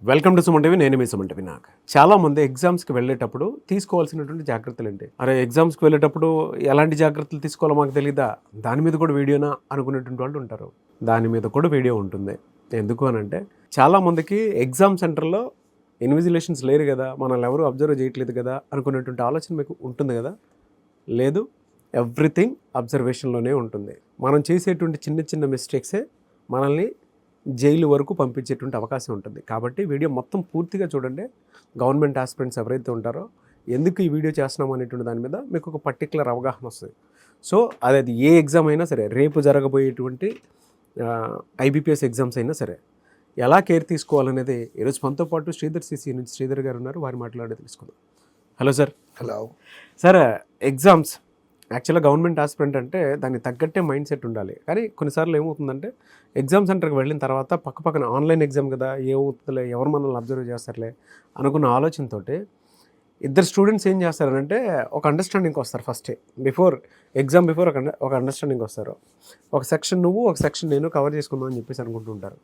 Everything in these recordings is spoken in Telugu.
Welcome to Suman TV. నేను మీ సుమన్ టీవీ. నాకు చాలా మంది ఎగ్జామ్స్కి వెళ్ళేటప్పుడు తీసుకోవాల్సినటువంటి జాగ్రత్తలు ఏంటి? అరే ఎగ్జామ్స్కి వెళ్ళేటప్పుడు ఎలాంటి జాగ్రత్తలు తీసుకోవాలో మాకు తెలీదా, దాని మీద కూడా వీడియోనా అనుకునేటువంటి వాళ్ళు ఉంటారు. దాని మీద కూడా వీడియో ఉంటుంది. ఎందుకు అని అంటే చాలామందికి ఎగ్జామ్ సెంటర్లో ఇన్విజిలేషన్స్ లేరు కదా, మనల్ని ఎవరు అబ్జర్వ్ చేయట్లేదు కదా అనుకునేటువంటి ఆలోచన మీకు ఉంటుంది కదా. లేదు, ఎవ్రీథింగ్ అబ్జర్వేషన్లోనే ఉంటుంది. మనం చేసేటువంటి చిన్న చిన్న మిస్టేక్సే మనల్ని జైలు వరకు పంపించేటువంటి అవకాశం ఉంటుంది. కాబట్టి వీడియో మొత్తం పూర్తిగా చూడండి. గవర్నమెంట్ ఆస్పిరెంట్స్ ఎవరైతే ఉంటారో ఎందుకు ఈ వీడియో చేస్తున్నాం అనేటువంటి దాని మీద మీకు ఒక పర్టికులర్ అవగాహన వస్తుంది. సో అది ఏ ఎగ్జామ్ అయినా సరే, రేపు జరగబోయేటువంటి ఐబీపీఎస్ ఎగ్జామ్స్ అయినా సరే ఎలా కేర్ తీసుకోవాలనేది ఈరోజు మనతో పాటు శ్రీధర్ సిసి నుంచి శ్రీధర్ గారు ఉన్నారు. వారి మాట్లాడే తెలుసుకుందాం. Hello sir. Hello sir. Exams యాక్చువల్గా గవర్నమెంట్ ఆస్పిరెంట్ అంటే దానికి తగ్గట్టే మైండ్ సెట్ ఉండాలి. కానీ కొన్నిసార్లు ఏమవుతుందంటే ఎగ్జామ్ సెంటర్కి వెళ్ళిన తర్వాత పక్కన ఆన్లైన్ ఎగ్జామ్ కదా, ఏమవుతుందిలే, ఎవరు మనల్ని అబ్జర్వ్ చేస్తారులే అనుకున్న ఆలోచనతోటి ఇద్దరు స్టూడెంట్స్ ఏం చేస్తారంటే ఒక అండర్స్టాండింగ్కి వస్తారు. ఫస్టే ఎగ్జామ్ బిఫోర్ ఒక అండర్స్టాండింగ్ వస్తారు. ఒక సెక్షన్ నువ్వు, ఒక సెక్షన్ నేను కవర్ చేసుకుందాం అని చెప్పేసి అనుకుంటుంటారు.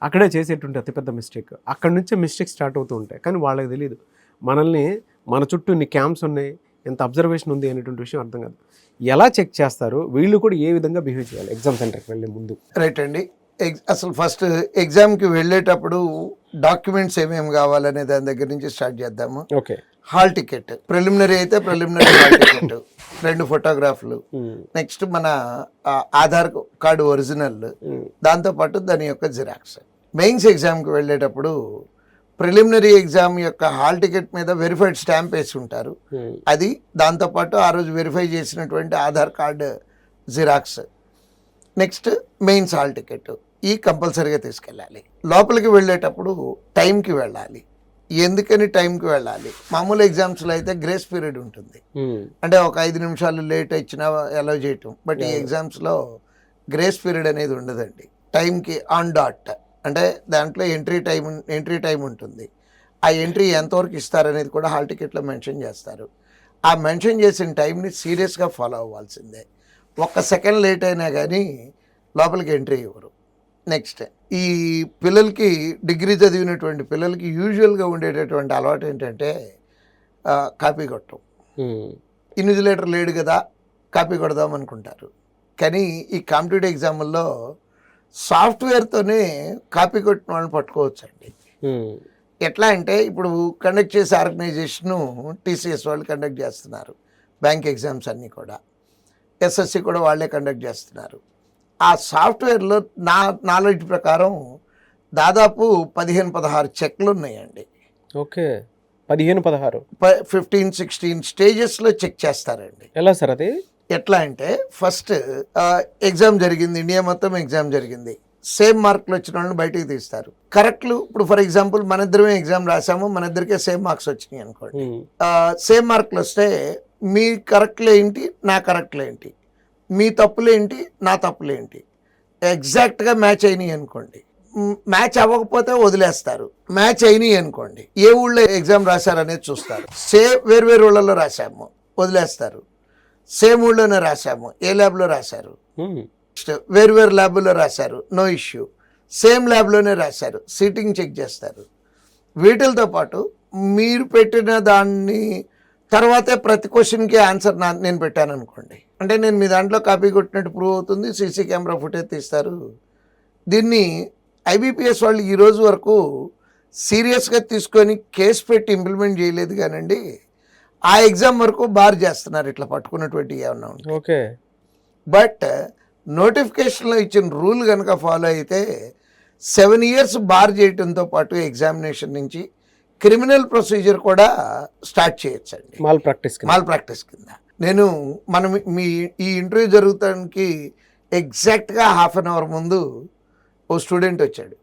అక్కడే చేసేటువంటి అతిపెద్ద మిస్టేక్. అక్కడి నుంచే మిస్టేక్ స్టార్ట్ అవుతూ ఉంటాయి. కానీ వాళ్ళకి తెలియదు మన చుట్టూ ఇన్ని క్యాంప్స్ ఉన్నాయి, ఎంత అబ్జర్వేషన్ ఉంది అనేటువంటి విషయం అర్థం కాదు. ఎలా చెక్ చేస్తారు, వీళ్ళు కూడా ఏ విధంగా బిహేవ్ చేయాలి ఎగ్జామ్ సెంటర్కి వెళ్ళే ముందు? రైట్ అండి. అసలు ఫస్ట్ ఎగ్జామ్కి వెళ్ళేటప్పుడు డాక్యుమెంట్స్ ఏమేమి కావాలనే దాని దగ్గర నుంచి స్టార్ట్ చేద్దాము. ఓకే. హాల్ టికెట్, ప్రిలిమినరీ అయితే ప్రిలిమినరీ హాల్ టికెట్, 2 ఫోటోగ్రాఫ్లు, నెక్స్ట్ మన ఆధార్ కార్డు ఒరిజినల్, దాంతోపాటు దాని యొక్క జిరాక్స్. మెయిన్స్ ఎగ్జామ్కి వెళ్ళేటప్పుడు ప్రిలిమినరీ ఎగ్జామ్ యొక్క హాల్ టికెట్ మీద వెరిఫైడ్ స్టాంప్ వేసి ఉంటారు. అది దాంతోపాటు ఆ రోజు వెరిఫై చేసినటువంటి Aadhaar card xerox, next mains hall ticket, ఈ కంపల్సరీగా తీసుకెళ్ళాలి. లోపలికి వెళ్ళేటప్పుడు టైంకి వెళ్ళాలి. ఎందుకని టైంకి వెళ్ళాలి? మామూలు ఎగ్జామ్స్లో అయితే గ్రేస్ పీరియడ్ ఉంటుంది, అంటే ఒక 5 నిమిషాలు లేట్ ఇచ్చినా అలౌ చేయటం. బట్ ఈ ఎగ్జామ్స్లో గ్రేస్ పీరియడ్ అనేది ఉండదండి. టైంకి ఆన్ డాట్, అంటే దాంట్లో ఎంట్రీ టైం ఉంటుంది. ఆ ఎంట్రీ ఎంతవరకు ఇస్తారనేది కూడా హాల్ టికెట్లో మెన్షన్ చేస్తారు. ఆ మెన్షన్ చేసిన టైంని సీరియస్గా ఫాలో అవ్వాల్సిందే. 1 సెకండ్ లేట్ అయినా కానీ లోపలికి ఎంట్రీ ఇవ్వరు. నెక్స్ట్, ఈ పిల్లలకి, డిగ్రీ చదివినటువంటి పిల్లలకి యూజువల్గా ఉండేటటువంటి అలవాటు ఏంటంటే కాపీ కొట్టడం. ఇన్విజిలేటర్ లేడు కదా, కాపీ కొడదాం అనుకుంటారు. కానీ ఈ కాంపిటేటివ్ ఎగ్జామ్ల్లో సాఫ్ట్వేర్తోనే కాపీ కొట్టిన వాళ్ళని పట్టుకోవచ్చండి. ఎట్లా అంటే ఇప్పుడు కండక్ట్ చేసే ఆర్గనైజేషను టీసీఎస్ వాళ్ళు కండక్ట్ చేస్తున్నారు. బ్యాంక్ ఎగ్జామ్స్ అన్నీ కూడా, ఎస్ఎస్సి కూడా వాళ్ళే కండక్ట్ చేస్తున్నారు. ఆ సాఫ్ట్వేర్లో నా నాలెడ్జ్ ప్రకారం దాదాపు 15-16 చెక్లు ఉన్నాయండి. ఓకే. 15-16 15-16 స్టేజెస్లో చెక్ చేస్తారండి. ఎలా సార్ అది? ఎట్లా అంటే ఫస్ట్ ఎగ్జామ్ జరిగింది, ఇండియా మొత్తం ఎగ్జామ్ జరిగింది, సేమ్ మార్కులు వచ్చిన వాళ్ళని బయటికి తీస్తారు. కరెక్ట్లు, ఇప్పుడు ఫర్ ఎగ్జాంపుల్ మన ఇద్దరమే ఎగ్జామ్ రాసాము, మన ఇద్దరికే సేమ్ మార్క్స్ వచ్చినాయి అనుకోండి. సేమ్ మార్కులు వస్తే మీ కరెక్ట్లు ఏంటి, నా కరెక్ట్లు ఏంటి, మీ తప్పులేంటి, నా తప్పులేంటి, ఎగ్జాక్ట్గా మ్యాచ్ అయినాయి అనుకోండి. మ్యాచ్ అవ్వకపోతే వదిలేస్తారు. మ్యాచ్ అయినాయి అనుకోండి, ఏ ఊళ్ళో ఎగ్జామ్ రాశారు అనేది చూస్తారు. వేరు ఊళ్ళలో రాశాము, వదిలేస్తారు. సేమ్ ఊళ్ళోనే రాశాము, ఏ ల్యాబ్లో రాశారు, వేరు ల్యాబ్లో రాశారు, నో ఇష్యూ. సేమ్ ల్యాబ్లోనే రాశారు, సీటింగ్ చెక్ చేస్తారు. వీటితో పాటు మీరు పెట్టిన దాన్ని తర్వాతే ప్రతి క్వశ్చన్కి ఆన్సర్ నేను పెట్టాను అనుకోండి, అంటే నేను మీ దాంట్లో కాపీ కొట్టినట్టు ప్రూవ్ అవుతుంది. సీసీ కెమెరా ఫుటేజ్ తీస్తారు. దీన్ని ఐబీపీఎస్ వాళ్ళు ఈ రోజు వరకు సీరియస్గా తీసుకొని కేసు పెట్టి ఇంప్లిమెంట్ చేయలేదు కానండి, ఆ ఎగ్జామ్ వరకు బార్ చేస్తున్నారు ఇట్లా పట్టుకున్నటువంటి ఏమన్నా ఉంటుంది. ఓకే. బట్ నోటిఫికేషన్లో ఇచ్చిన రూల్ కనుక ఫాలో అయితే 7 years బార్ చేయడంతో పాటు ఎగ్జామినేషన్ నుంచి క్రిమినల్ ప్రొసీజర్ కూడా స్టార్ట్ చేయొచ్చండి, మాల్ ప్రాక్టీస్ కింద. మనం ఈ ఇంటర్వ్యూ జరుగుతానికి ఎగ్జాక్ట్గా 1/2 hour ముందు ఓ స్టూడెంట్ వచ్చాడు.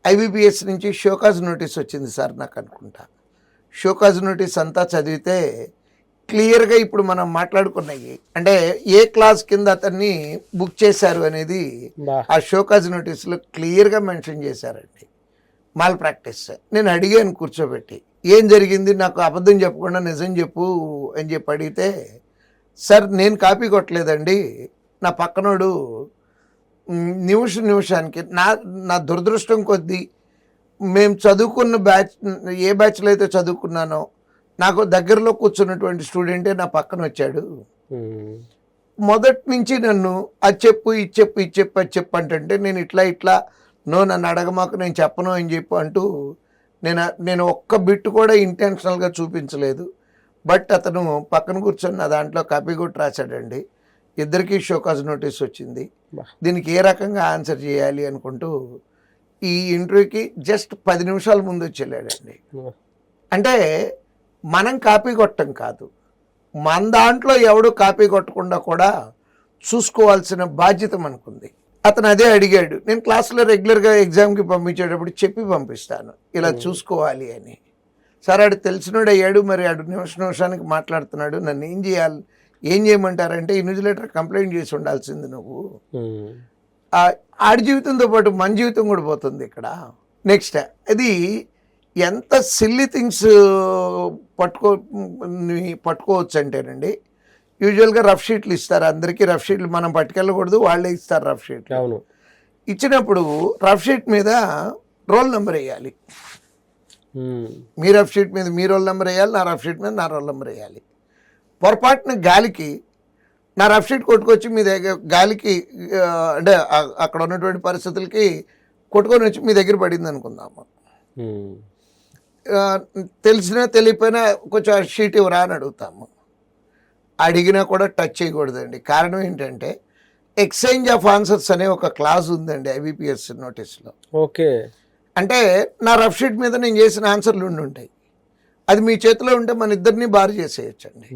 ఐబీపీఎస్ నుంచి షోకాజ్ నోటీస్ వచ్చింది సార్ నాకు అనుకుంటా. షోకాజ్ నోటీస్ అంతా చదివితే క్లియర్గా ఇప్పుడు మనం మాట్లాడుకున్నాయి, అంటే ఏ క్లాస్ కింద అతన్ని బుక్ చేశారు అనేది ఆ షోకాజ్ నోటీస్లో క్లియర్గా మెన్షన్ చేశారండి. Mall practice. నేను అడిగాను కూర్చోబెట్టి, ఏం జరిగింది, నాకు అబద్ధం చెప్పకుండా నిజం చెప్పు అని చెప్పి అడిగితే, సార్ నేను కాపీ కొట్టలేదండి, నా పక్కనోడు నిమిషానికి నా దురదృష్టం కొద్దీ మేము చదువుకున్న బ్యాచ్, ఏ బ్యాచ్లో అయితే చదువుకున్నానో నాకు దగ్గరలో కూర్చున్నటువంటి స్టూడెంటే నా పక్కన వచ్చాడు. మొదటి నుంచి నన్ను అది చెప్పు ఇది చెప్పు ఇది చెప్పు అది చెప్పు అంటే నేను ఇట్లా నన్ను అడగమాకు నేను చెప్పను అని చెప్పు అంటూ నేను ఒక్క బిట్ కూడా ఇంటెన్షనల్గా చూపించలేదు. బట్ అతను పక్కన కూర్చొని నా దాంట్లో కాపీ కొట్టి రాశాడండి. ఇద్దరికీ షోకాజ్ నోటీస్ వచ్చింది. దీనికి ఏ రకంగా ఆన్సర్ చేయాలి అనుకుంటూ ఈ ఇంటర్వ్యూకి జస్ట్ 10 నిమిషాల ముందు వచ్చి వెళ్ళాడండి. అంటే మనం కాపీ కొట్టం కాదు, మన దాంట్లో ఎవడు కాపీ కొట్టకుండా కూడా చూసుకోవాల్సిన బాధ్యత మనకుంది. అతను అదే అడిగాడు. నేను క్లాస్లో రెగ్యులర్గా ఎగ్జామ్కి పంపించేటప్పుడు చెప్పి పంపిస్తాను ఇలా చూసుకోవాలి అని. సరే ఆడు తెలిసినోడు అయ్యాడు, మరి ఆడు నిమిషానికి మాట్లాడుతున్నాడు. నన్ను ఏం చేయమంటారంటే ఇన్విజిలేటర్ కంప్లైంట్ చేసి ఉండాల్సింది నువ్వు. ఆడి జీవితంతో పాటు మన జీవితం కూడా పోతుంది ఇక్కడ. నెక్స్ట్ అది ఎంత సిల్లీ థింగ్స్ పట్టుకోవచ్చు అంటేనండి, యూజువల్గా రఫ్ షీట్లు ఇస్తారు అందరికీ. రఫ్ షీట్లు మనం పట్టుకెళ్ళకూడదు, వాళ్ళే ఇస్తారు రఫ్ షీట్లు. అవును. ఇచ్చినప్పుడు రఫ్ షీట్ మీద రోల్ నెంబర్ వేయాలి. మీ రఫ్ షీట్ మీద మీ రోల్ నెంబర్ వేయాలి, నా రఫ్ షీట్ మీద నా రోల్ నెంబర్ వేయాలి. పొరపాటున గాలికి నా రఫ్ షీట్ కొట్టుకొచ్చి మీ దగ్గర గాలికి అంటే అక్కడ ఉన్నటువంటి పరిస్థితులకి కొట్టుకొని వచ్చి మీ దగ్గర పడింది అనుకుందాము. తెలిసినా తెలియపోయినా కొంచెం ఆ షీట్ ఇవ్వరా అని అడుగుతాము. అడిగినా కూడా టచ్ చేయకూడదండి. కారణం ఏంటంటే ఎక్స్చేంజ్ ఆఫ్ ఆన్సర్స్ అనే ఒక క్లాజ్ ఉందండి IBPS నోటీస్లో. ఓకే. అంటే నా రఫ్ షీట్ మీద నేను చేసిన ఆన్సర్లు ఉంటాయి. అది మీ చేతిలో ఉంటే మన ఇద్దరిని బార్ చేసేయచ్చు అండి.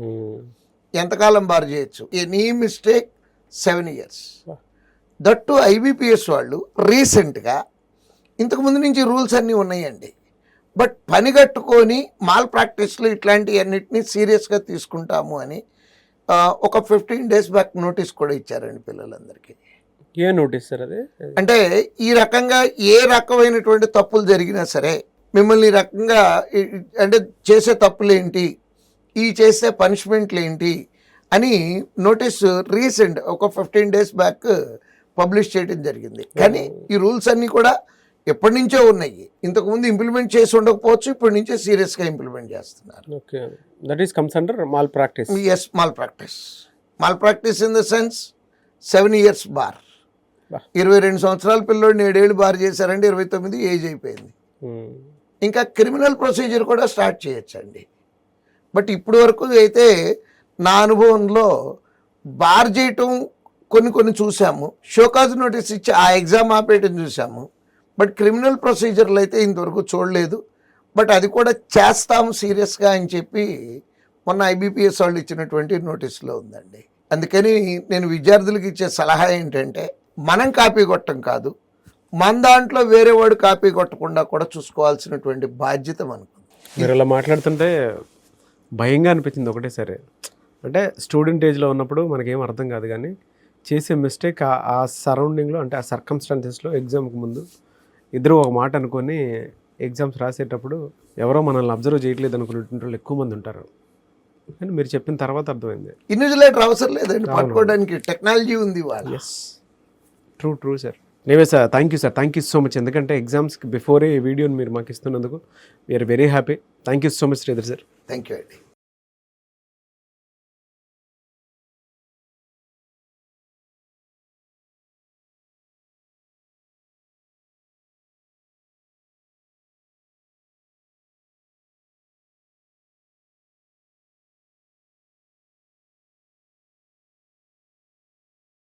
ఎంతకాలం బార్ చేయొచ్చు? Any mistake 7 years. That IBPS వాళ్ళు రీసెంట్గా, ఇంతకుముందు నుంచి రూల్స్ అన్నీ ఉన్నాయండి, బట్ పని కట్టుకొని మాల్ ప్రాక్టీస్లు ఇట్లాంటివన్నిటిని సీరియస్గా తీసుకుంటాము అని ఒక 15 days బ్యాక్ నోటీస్ కూడా ఇచ్చారండి పిల్లలందరికీ. ఏ నోటీస్ సార్ అది? అంటే ఈ రకంగా ఏ రకమైనటువంటి తప్పులు జరిగినా సరే మిమ్మల్ని ఈ రకంగా అంటే చేసే తప్పులు ఏంటి, ఈ చేసే పనిష్మెంట్లు ఏంటి అని నోటీస్ రీసెంట్ ఒక 15 days బ్యాక్ పబ్లిష్ చేయడం జరిగింది. కానీ ఈ రూల్స్ అన్నీ కూడా ఎప్పటి నుంచో ఉన్నాయి. ఇంతకుముందు ఇంప్లిమెంట్ చేసి ఉండకపోవచ్చు, ఇప్పటి నుంచే సీరియస్గా ఇంప్లిమెంట్ చేస్తున్నారు. Okay. That is comes under malpractice. Yes, malpractice. Malpractice in the sense 7 years bar. 22 సంవత్సరాల పిల్లోడిని 7 ఏళ్ళు బార్ చేశారంటే 29 ఏజ్ అయిపోయింది. ఇంకా క్రిమినల్ ప్రొసీజర్ కూడా స్టార్ట్ చేయొచ్చండి. బట్ ఇప్పుడు వరకు అయితే నా అనుభవంలో బార్ చేయటం కొన్ని చూసాము, షోకాజ్ నోటీస్ ఇచ్చి ఆ ఎగ్జామ్ ఆపేయటం చూసాము. బట్ క్రిమినల్ ప్రొసీజర్లు అయితే ఇంతవరకు చూడలేదు. బట్ అది కూడా చేస్తాము సీరియస్గా అని చెప్పి మొన్న IBPS వాళ్ళు ఇచ్చినటువంటి నోటీసులో ఉందండి. అందుకని నేను విద్యార్థులకు ఇచ్చే సలహా ఏంటంటే మనం కాపీ కొట్టడం కాదు, మన దాంట్లో వేరే వాడు కాపీ కొట్టకుండా కూడా చూసుకోవాల్సినటువంటి బాధ్యత మనకు. మీరు ఇలా మాట్లాడుతుంటే భయంగా అనిపించింది ఒకటే సరే. అంటే స్టూడెంట్ ఏజ్లో ఉన్నప్పుడు మనకేం అర్థం కాదు, కానీ చేసే మిస్టేక్ ఆ సరౌండింగ్లో అంటే ఆ సర్కమ్స్టాన్సెస్లో ఎగ్జామ్కి ముందు ఇద్దరు ఒక మాట అనుకొని ఎగ్జామ్స్ రాసేటప్పుడు ఎవరో మనల్ని అబ్జర్వ్ చేయట్లేదు అనుకునేటువంటి వాళ్ళు ఎక్కువ మంది ఉంటారు. అని మీరు చెప్పిన తర్వాత అర్థమైంది ఇన్విజిలేటర్ అవసరం లేదండి, పట్టుకోవడానికి టెక్నాలజీ ఉంది. Yes, true sir. నేవే sir, thank you so much. ఎందుకంటే ఎగ్జామ్స్కి బిఫోరే ఈ వీడియోని మీరు మాకు ఇస్తున్నందుకు we are very happy. Thank you so much Sridhar sir. Thank you అండి.